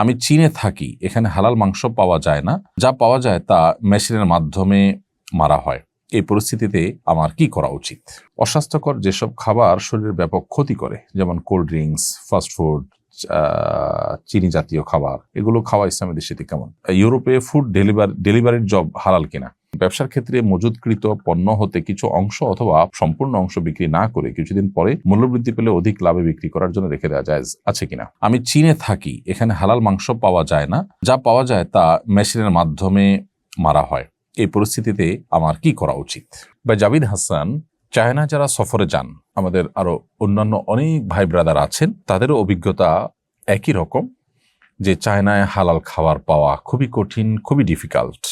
আমি চীনে থাকি, এখানে হালাল মাংস পাওয়া যায় না, যা পাওয়া যায় তা মেশিনের মাধ্যমে মারা হয়। এই পরিস্থিতিতে আমার কি করা উচিত? অস্বাস্থ্যকর যেসব খাবার শরীরের ব্যাপক ক্ষতি করে, যেমন কোল্ড ড্রিঙ্কস, ফাস্টফুড, চিনি জাতীয় খাবার, এগুলো খাওয়া ইসলামের দৃষ্টিতে কেমন? ইউরোপে ফুড ডেলিভারির জব হালাল কিনা? ব্যবসার ক্ষেত্রে মজুতকৃত পণ্য হতে কিছু অংশ অথবা সম্পূর্ণ অংশ বিক্রি না করে কিছুদিন পরে মূল্যবৃদ্ধি পেলে অধিক লাভে বিক্রি করার জন্য রেখে দেওয়া জায়েজ আছে কিনা? আমি চীনে থাকি, এখানে হালাল মাংস পাওয়া যায় না, যা পাওয়া যায় তা মেশিনের মাধ্যমে মারা হয়। এই পরিস্থিতিতে আমার কি করা উচিত? বা জাবিদ হাসান, চায়না যারা সফরে যান, আমাদের আরো অন্যান্য অনেক ভাই ব্রাদার আছেন, তাদেরও অভিজ্ঞতা একই রকম, যে চায়নায় হালাল খাবার পাওয়া খুবই কঠিন, খুবই ডিফিকাল্ট।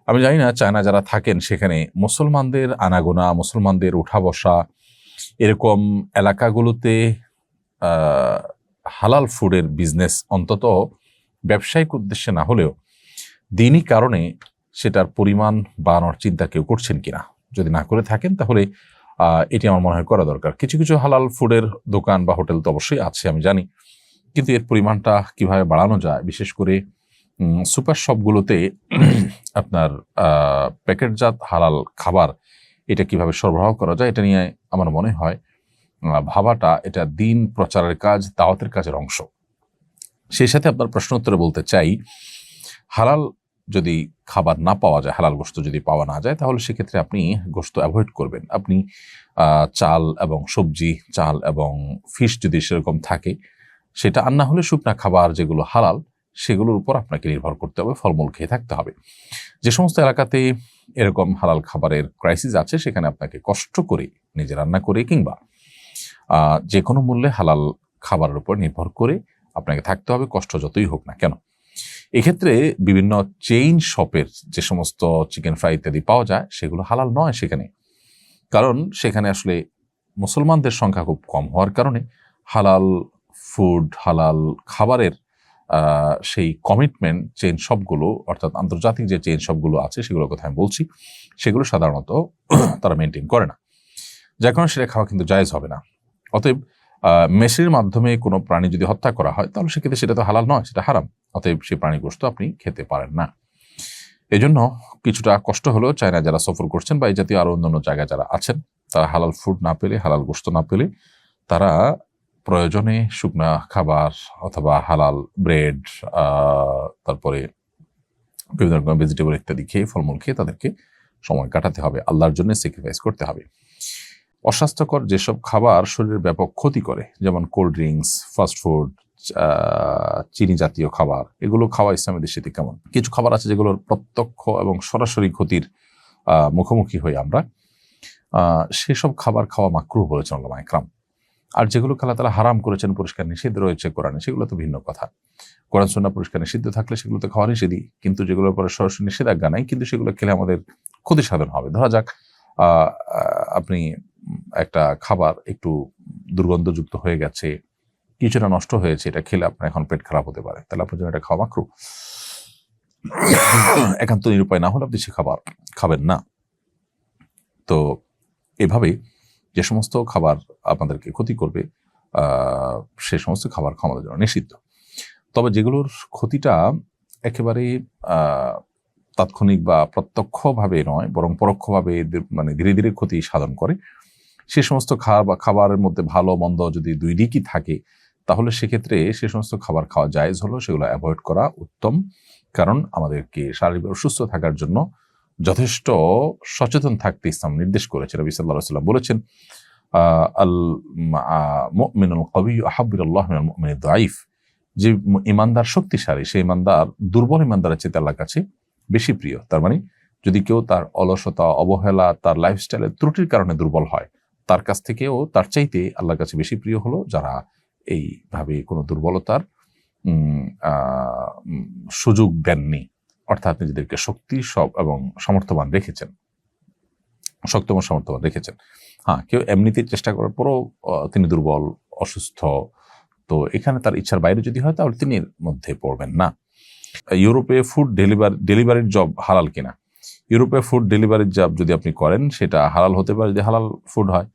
আমি জানি না চায়না যারা থাকেন সেখানে মুসলমানদের আনাগোনা, মুসলমানদের উঠা বসা, এরকম এলাকাগুলোতে হালাল ফুডের বিজনেস অন্তত ব্যবসায়িক উদ্দেশ্যে না হলেও দিনই কারণে সেটার পরিমাণ বাড়ানোর চিন্তা কেউ করছেন কিনা। যদি না করে থাকেন তাহলে এটি আমার মনে হয় করা দরকার। কিছু কিছু হালাল ফুডের দোকান বা হোটেল তো অবশ্যই আছে, আমি জানি, কিন্তু এর পরিমাণটা কিভাবে বাড়ানো যায়, বিশেষ করে সুপার শপগুলোতে আপনার প্যাকেটজাত হালাল খাবার এটা কিভাবে সরবরাহ করা যায়, এটা নিয়ে আমার মনে হয় ভাবাটা এটা দিন প্রচারের কাজ, দাওয়াতের কাজের অংশ। সেই সাথে আপনার প্রশ্ন উত্তরে বলতে চাই, হালাল যদি খাবার না পাওয়া যায়, হালাল গোশত যদি পাওয়া না যায়, তাহলে সেক্ষেত্রে আপনি গোশত অ্যাভয়েড করবেন। আপনি চাল এবং সবজি, চাল এবং ফিশ যদি সেরকম থাকে সেটা, আর না হলে শুকনা খাবার যেগুলো হালাল সেগুলোর উপর আপনাকে নির্ভর করতে হবে, ফলমূল খেয়ে থাকতে হবে। যে সমস্ত এলাকাতে এরকম হালাল খাবারের ক্রাইসিস আছে সেখানে আপনাকে কষ্ট করে নিজে রান্না করে কিংবা যে কোনো মূল্যে হালাল খাবারের উপর নির্ভর করে আপনাকে থাকতে হবে, কষ্ট যতই হোক না কেন। এক্ষেত্রে বিভিন্ন চেইন শপের যে সমস্ত চিকেন ফ্রাই ইত্যাদি পাওয়া যায় সেগুলো হালাল নয় সেখানে, কারণ সেখানে আসলে মুসলমানদের সংখ্যা খুব কম হওয়ার কারণে হালাল ফুড, হালাল খাবারের সেই কমিটমেন্ট চেইন শপগুলো, অর্থাৎ আন্তর্জাতিক যে চেইন শপগুলো আছে সেগুলোর কথা আমি বলছি, সেগুলো সাধারণত তারা মেনটেন করে না, যার কারণে সেটা খাওয়া কিন্তু জায়েজ হবে না। অতএব মেশিনের মাধ্যমে কোনো প্রাণী যদি হত্যা করা হয় তাহলে সেক্ষেত্রে সেটা তো হালাল নয়, সেটা হারাম। অতএব সেই প্রাণী গোশত আপনি খেতে পারেন না। এজন্য কিছুটা কষ্ট হলেও চায়না যারা সফর করছেন বা এই জাতীয় আরো অন্যান্য জায়গায় যারা আছেন, তারা হালাল ফুড না পেলে, হালাল গোশত না পেলে, তারা প্রয়োজনে শুকনা খাবার অথবা হালাল ব্রেড, তারপরে বিভিন্ন রকম ভেজিটেবল ইত্যাদি খেয়ে, ফলমূল খেয়ে তাদেরকে সময় কাটাতে হবে, আল্লাহর জন্য স্যাক্রিফাইস করতে হবে। অস্বাস্থ্যকর যেসব খাবার শরীরের ব্যাপক ক্ষতি করে, যেমন কোল্ড ড্রিঙ্কস, ফাস্টফুড, চিনি জাতীয় খাবার, এগুলো খাওয়া ইসলামের দৃষ্টিতে কেমন? কিছু খাবার আছে যেগুলোর প্রত্যক্ষ এবং সরাসরি ক্ষতির মুখোমুখি হই আমরা, সেসব খাবার খাওয়া মাকরুহ বলেছেন উলামা ইকরাম। আর যেগুলো আল্লাহ তাআলা হারাম করেছেন, পরিষ্কার নিষেধ রয়েছে কোরআনে, সেগুলো তো ভিন্ন কথা। কোরআন সুন্নাহ পরিষ্কার নিষিদ্ধ থাকলে সেগুলোতে খাওয়া নিষেধই, কিন্তু যেগুলোর পরে সরাসরি নিষেধাজ্ঞা নাই কিন্তু সেগুলো খেলে আমাদের ক্ষতি সাধন হবে। ধরা যাক আপনি একটা খাবার একটু দুর্গন্ধযুক্ত হয়ে গেছে, কিছুটা নষ্ট হয়েছে, এটা খেলে আপনার এখন পেট খারাপ হতে পারে, তাহলে আপনার জন্য এটা খাওয়া মাকরুহ। একান্ত নিরুপায় না হলে আপনি সে খাবার খাবেন না। তো এভাবে যে সমস্ত খাবার আপনাদেরকে ক্ষতি করবে সে সমস্ত খাবার খাওয়া আমাদের জন্য নিষিদ্ধ। তবে যেগুলোর ক্ষতিটা একেবারে তাৎক্ষণিক বা প্রত্যক্ষভাবে নয়, বরং পরোক্ষভাবে মানে ধীরে ধীরে ক্ষতি সাধন করে, সে সমস্ত খাবারের মধ্যে ভালো মন্দ যদি দুই দিকই থাকে, তাহলে সেক্ষেত্রে সে সমস্ত খাবার খাওয়া জায়েজ হলো, সেগুলো অ্যাভয়েড করা উত্তম। কারণ আমাদেরকে শারীরিকভাবে সুস্থ থাকার জন্য যথেষ্ট সচেতন থাকতে ইসলাম নির্দেশ করেছে। নবী সাল্লাল্লাহু আলাইহি ওয়াসাল্লাম বলেছেন, আল মুমিনুল কবিয়্যু আহাব্বু ইলাল্লাহি মিনাল মুমিনিদ দাঈফ, যে ইমানদার শক্তিশালী সেই ইমানদার দুর্বল ইমানদারের চেয়ে আল্লাহর কাছে বেশি প্রিয়। তার মানে যদি কেউ তার অলসতা, অবহেলা, তার লাইফস্টাইলের ত্রুটির কারণে দুর্বল হয়, তার কাছ থেকেও তার চাইতে আল্লাহর কাছে বেশি প্রিয় হলো যারা এইভাবে কোনো দুর্বলতার সুযোগ দেননি, অর্থাৎ নিজেদেরকে শক্তি এবং সমর্থবান রেখেছেন, শক্ত এবং সমর্থবান রেখেছেন। হ্যাঁ, কেউ এমনিতেই চেষ্টা করার পরও তিনি দুর্বল, অসুস্থ, তো এখানে তার ইচ্ছার বাইরে যদি হয় তাহলে তিনি এর মধ্যে পড়বেন না। ইউরোপে ফুড ডেলিভারির জব হালাল কিনা? ইউরোপে ফুড ডেলিভারির জব যদি আপনি করেন সেটা হালাল হতে পারে যদি হালাল ফুড হয়,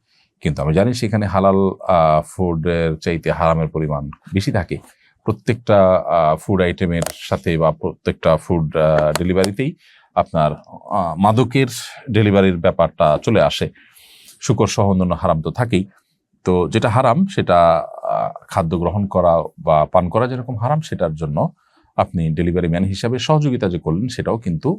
কিন্তু আমি জানি সেখানে হালাল ফুডের চাইতে হারামের পরিমাণ বেশি থাকে। প্রত্যেকটা ফুড আইটেমের সাথে বা প্রত্যেকটা ফুড ডেলিভারিতেই আপনার মাদকের ডেলিভারির ব্যাপারটা চলে আসে। শুকর সহ অন্যান্য হারাম তো থাকেই। তো যেটা হারাম সেটা খাদ্য গ্রহণ করা বা পান করা যেরকম হারাম, সেটার জন্য আপনি ডেলিভারি ম্যান হিসাবে সহযোগিতা যে করলেন সেটাও কিন্তু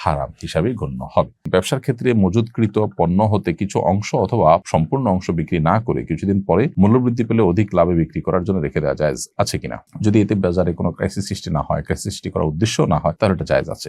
হারাম হিসাবে গণ্য হবে। ব্যবসার ক্ষেত্রে মজুদকৃত পণ্য হতে কিছু অংশ অথবা সম্পূর্ণ অংশ বিক্রি না করে কিছুদিন পরে মূল্যবৃদ্ধি পেলে অধিক লাভে বিক্রি করার জন্য রেখে দেওয়া জায়েজ আছে কিনা? যদি এতে বাজারে কোনো ক্রাইসিস সৃষ্টি না হয়, ক্রাইসিস সৃষ্টি করার উদ্দেশ্য না হয়, তাহলে এটা জায়েজ আছে।